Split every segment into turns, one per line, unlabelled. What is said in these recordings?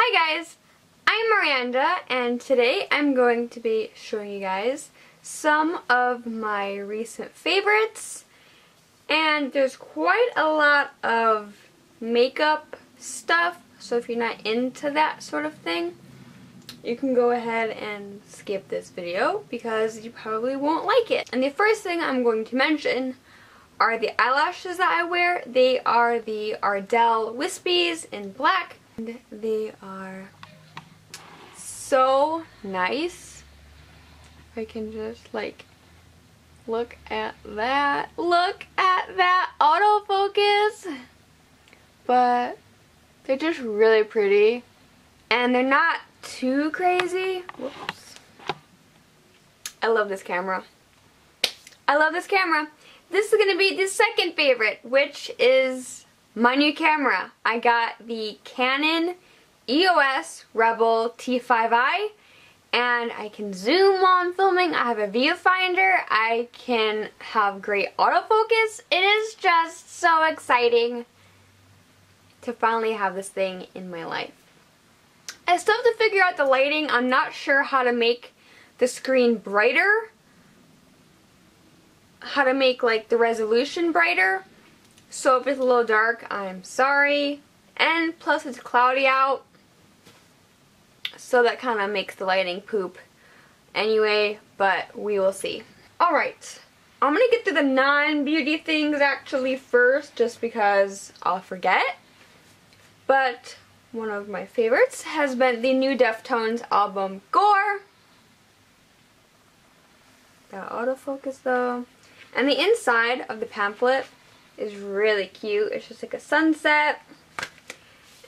Hi guys, I'm Miranda and today I'm going to be showing you guys some of my recent favorites, and there's quite a lot of makeup stuff, so if you're not into that sort of thing, you can go ahead and skip this video because you probably won't like it. And the first thing I'm going to mention are the eyelashes that I wear. They are the Ardell Wispies in black. And they are so nice. I can just like look at that. Look at that autofocus. But they're just really pretty. And they're not too crazy. Whoops. I love this camera. I love this camera. This is going to be the second favorite, which is my new camera. I got the Canon EOS Rebel T5i, and I can zoom while I'm filming. I have a viewfinder. I can have great autofocus. It is just so exciting to finally have this thing in my life. I still have to figure out the lighting. I'm not sure how to make the screen brighter, how to make like the resolution brighter. So if it's a little dark, I'm sorry. And plus it's cloudy out, so that kind of makes the lighting poop anyway, but we will see. Alright, I'm going to get to the non-beauty things actually first, just because I'll forget. But one of my favorites has been the new Deftones album, Gore. Got autofocus though. And the inside of the pamphlet is really cute. It's just like a sunset.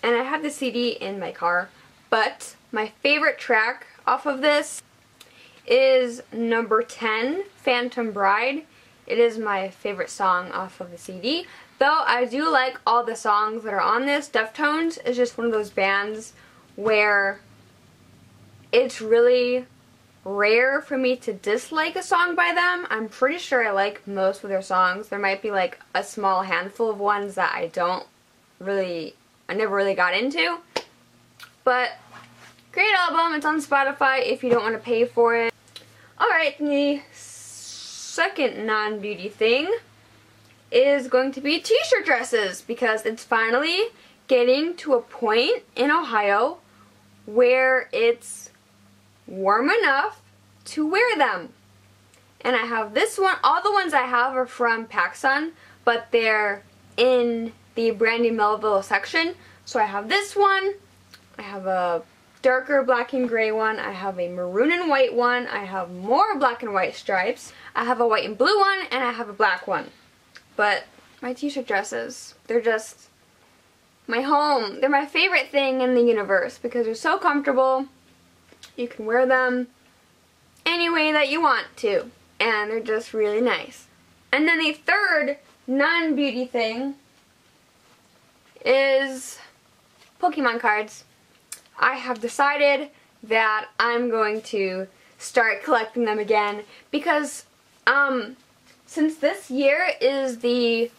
And I have the CD in my car. But my favorite track off of this is number 10, Phantom Bride. It is my favorite song off of the CD. Though I do like all the songs that are on this. Deftones is just one of those bands where it's really rare for me to dislike a song by them. I'm pretty sure I like most of their songs. There might be like a small handful of ones that I never really got into. But great album. It's on Spotify if you don't want to pay for it. Alright, the second non-beauty thing is going to be t-shirt dresses, because it's finally getting to a point in Ohio where it's warm enough to wear them. And I have this one. All the ones I have are from PacSun, but they're in the Brandy Melville section. So I have this one. I have a darker black and gray one. I have a maroon and white one. I have more black and white stripes. I have a white and blue one, and I have a black one. But my t-shirt dresses, they're just my home. They're my favorite thing in the universe because they're so comfortable. You can wear them any way that you want to, and they're just really nice. And then the third non-beauty thing is Pokemon cards. I have decided that I'm going to start collecting them again because since this year is the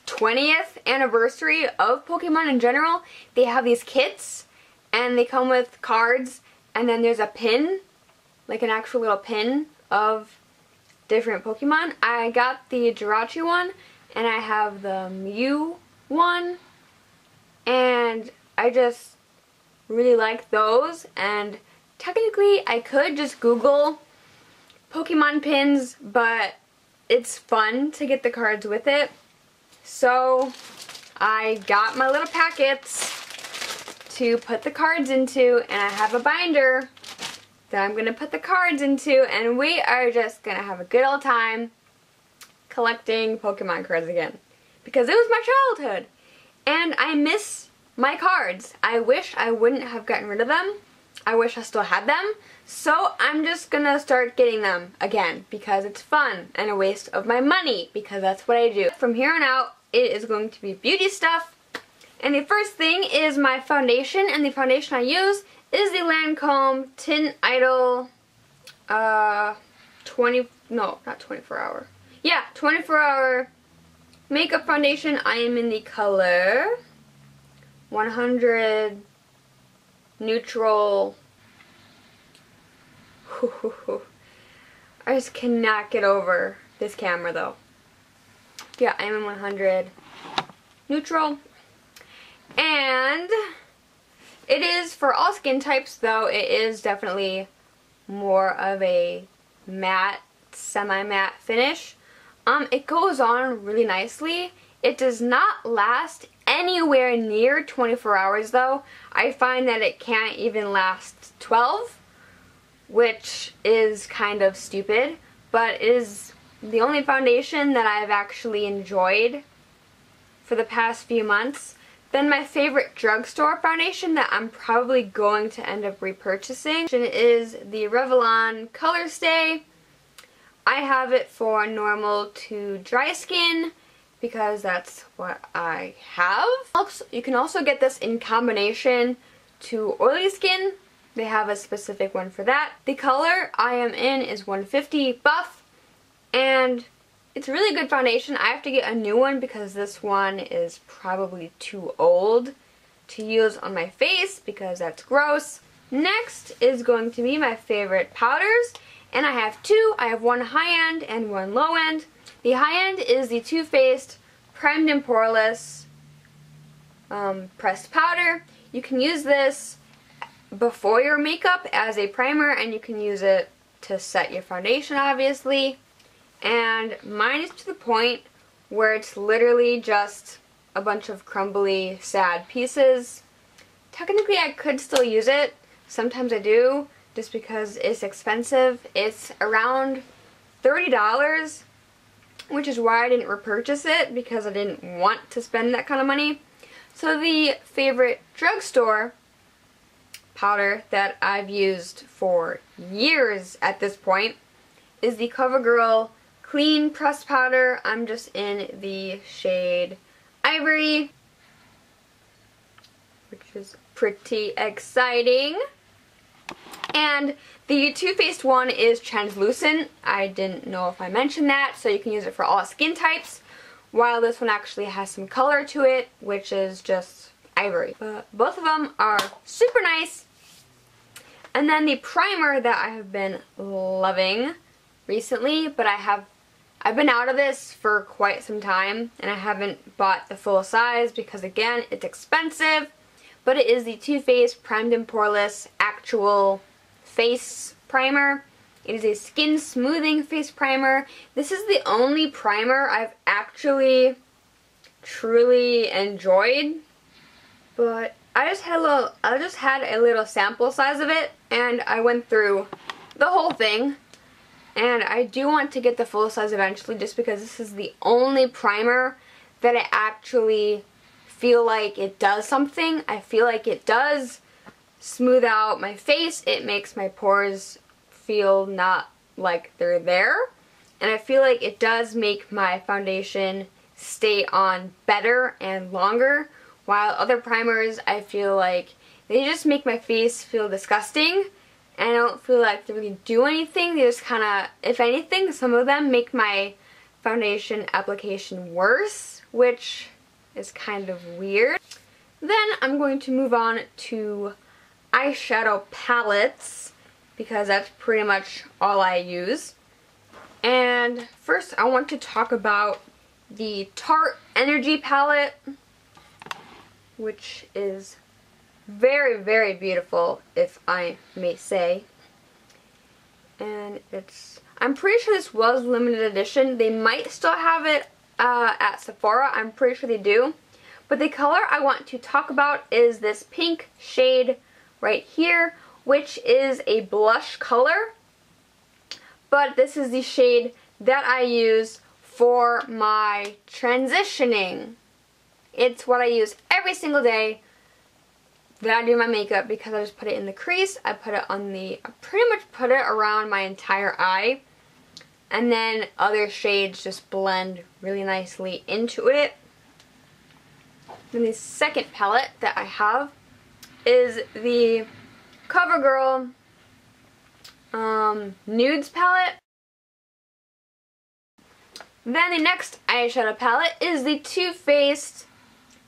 20th anniversary of Pokemon in general, they have these kits and they come with cards. And then there's a pin, like an actual little pin of different Pokemon. I got the Jirachi one, and I have the Mew one, and I just really like those. And technically, I could just Google Pokemon pins, but it's fun to get the cards with it. So I got my little packets to put the cards into, and I have a binder that I'm going to put the cards into, and we are just going to have a good old time collecting Pokemon cards again. Because it was my childhood, and I miss my cards. I wish I wouldn't have gotten rid of them. I wish I still had them. So I'm just going to start getting them again because it's fun and a waste of my money because that's what I do. From here on out, it is going to be beauty stuff. And the first thing is my foundation, and the foundation I use is the Lancome Teint Idole 24 hour makeup foundation. I am in the color 100 neutral. I just cannot get over this camera though. Yeah, I'm in 100 neutral. And it is for all skin types though, it is definitely more of a matte, semi-matte finish. It goes on really nicely. It does not last anywhere near 24 hours though. I find that it can't even last 12, which is kind of stupid, but it is the only foundation that I've actually enjoyed for the past few months. Then my favorite drugstore foundation that I'm probably going to end up repurchasing is the Revlon Colorstay. I have it for normal to dry skin because that's what I have. Also, you can also get this in combination to oily skin. They have a specific one for that. The color I am in is 150 Buff, and it's a really good foundation. I have to get a new one because this one is probably too old to use on my face because that's gross. Next is going to be my favorite powders, and I have two. I have one high end and one low end. The high end is the Too Faced Primed and Poreless pressed powder. You can use this before your makeup as a primer, and you can use it to set your foundation obviously. And mine is to the point where it's literally just a bunch of crumbly, sad pieces. Technically I could still use it. Sometimes I do, just because it's expensive. It's around $30, which is why I didn't repurchase it, because I didn't want to spend that kind of money. So the favorite drugstore powder that I've used for years at this point is the Covergirl Clean pressed powder. I'm just in the shade Ivory, which is pretty exciting. And the Too Faced one is translucent. I didn't know if I mentioned that, so you can use it for all skin types, while this one actually has some color to it, which is just ivory. But both of them are super nice. And then the primer that I have been loving recently, but I've been out of this for quite some time, and I haven't bought the full size because, again, it's expensive. But it is the Too Faced Primed and Poreless Actual Face Primer. It is a skin smoothing face primer. This is the only primer I've actually truly enjoyed. But I just had a little sample size of it, and I went through the whole thing. And I do want to get the full size eventually, just because this is the only primer that I actually feel like it does something. I feel like it does smooth out my face. It makes my pores feel not like they're there. And I feel like it does make my foundation stay on better and longer. While other primers, I feel like they just make my face feel disgusting. And I don't feel like they really do anything. They just kind of, if anything, some of them make my foundation application worse, which is kind of weird. Then I'm going to move on to eyeshadow palettes, because that's pretty much all I use. And first I want to talk about the Tarte Energy palette, which is very, very beautiful, if I may say. And I'm pretty sure this was limited edition. They might still have it at Sephora. I'm pretty sure they do. But the color I want to talk about is this pink shade right here, which is a blush color. But this is the shade that I use for my transitioning. It's what I use every single day that I do my makeup, because I just put it in the crease. I put it on I pretty much put it around my entire eye. And then other shades just blend really nicely into it. Then the second palette that I have is the Covergirl Nudes palette. Then the next eyeshadow palette is the Too Faced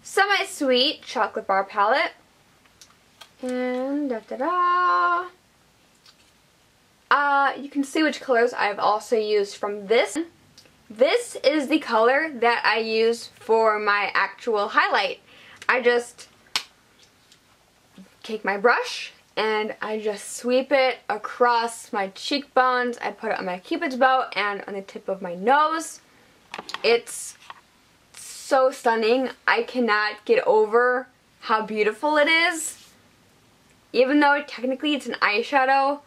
Semi-Sweet Chocolate Bar palette. And da-da-da. You can see which colors I've also used from this. This is the color that I use for my actual highlight. I just take my brush and I just sweep it across my cheekbones. I put it on my cupid's bow and on the tip of my nose. It's so stunning. I cannot get over how beautiful it is. Even though technically it's an eyeshadow,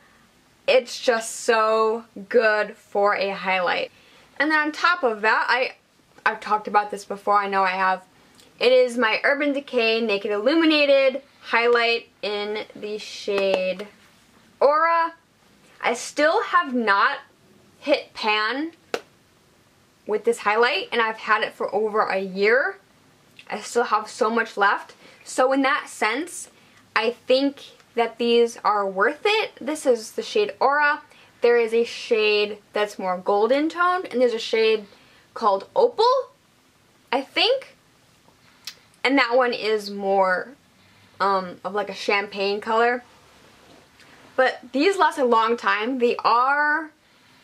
it's just so good for a highlight. And then on top of that, I've talked about this before, I know I have. It is my Urban Decay Naked Illuminated highlight in the shade Aura. I still have not hit pan with this highlight, and I've had it for over a year. I still have so much left. So in that sense, I think that these are worth it. This is the shade Aura. There is a shade that's more golden toned, and there's a shade called Opal, I think. And that one is more of like a champagne color. But these last a long time. They are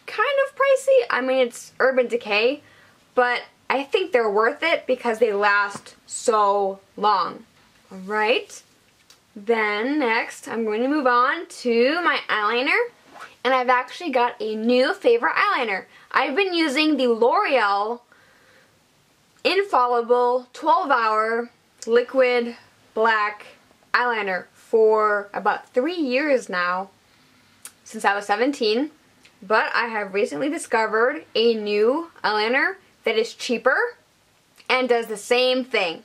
kind of pricey. I mean, it's Urban Decay, but I think they're worth it because they last so long. Alright. Then next, I'm going to move on to my eyeliner. And I've actually got a new favorite eyeliner. I've been using the L'Oreal Infallible 12-Hour Liquid Black Eyeliner for about 3 years now, since I was 17. But I have recently discovered a new eyeliner that is cheaper and does the same thing.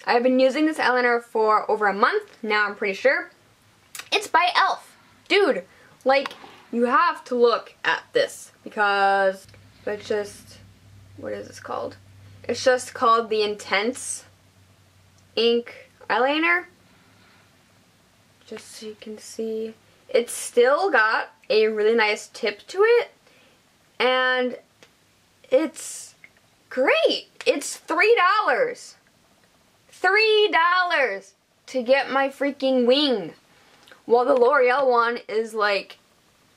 I've been using this eyeliner for over a month now, I'm pretty sure. It's by e.l.f. Dude, like, you have to look at this because it's just, what is this called? It's just called the Intense Ink Eyeliner. Just so you can see. It's still got a really nice tip to it, and it's great. It's $3. $3 to get my freaking wing. While the L'Oreal one is like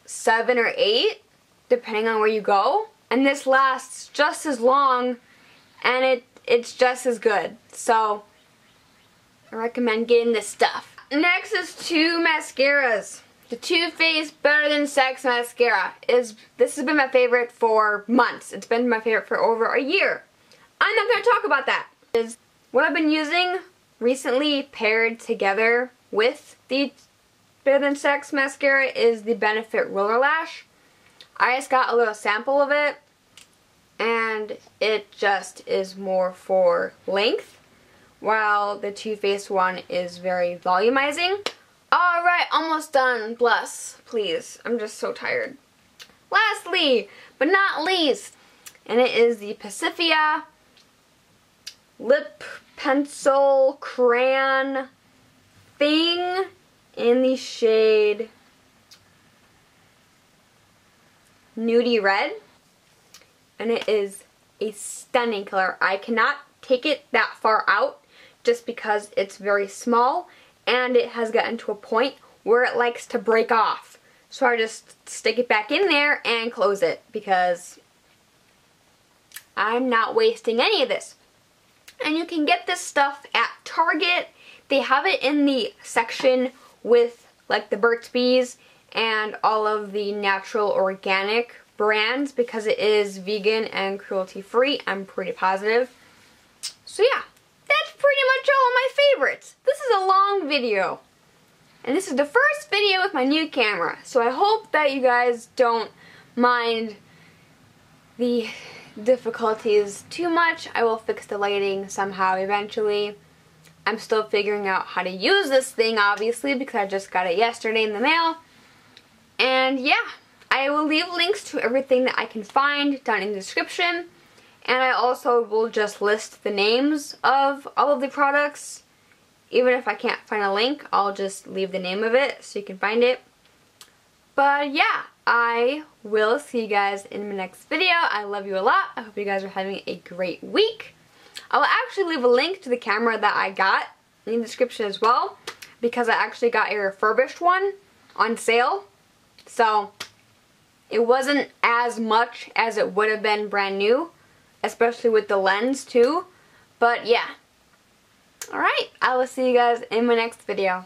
$7 or $8, depending on where you go. And this lasts just as long, and it's just as good. So I recommend getting this stuff. Next is two mascaras. The Too Faced Better Than Sex mascara. This has been my favorite for months. It's been my favorite for over a year. I'm not going to talk about that. What I've been using recently paired together with the Better Than Sex mascara is the Benefit Roller Lash. I just got a little sample of it, and it just is more for length, while the Too Faced one is very volumizing. Alright, almost done. Bless. Please. I'm just so tired. Lastly, but not least, and it is the Pacifia Lip Pencil Crayon thing in the shade Nudie Red. And it is a stunning color. I cannot take it that far out just because it's very small, and it has gotten to a point where it likes to break off. So I just stick it back in there and close it because I'm not wasting any of this. And you can get this stuff at Target. They have it in the section with like the Burt's Bees and all of the natural organic brands because it is vegan and cruelty free, I'm pretty positive. So yeah, that's pretty much all of my favorites. This is a long video. And this is the first video with my new camera. So I hope that you guys don't mind the difficulties too much. I will fix the lighting somehow eventually. I'm still figuring out how to use this thing, obviously, because I just got it yesterday in the mail. And yeah, I will leave links to everything that I can find down in the description. And I also will just list the names of all of the products. Even if I can't find a link, I'll just leave the name of it so you can find it. But yeah, I will see you guys in my next video. I love you a lot. I hope you guys are having a great week. I will actually leave a link to the camera that I got in the description as well. because I actually got a refurbished one on sale. So it wasn't as much as it would have been brand new, especially with the lens too. But yeah. Alright, I will see you guys in my next video.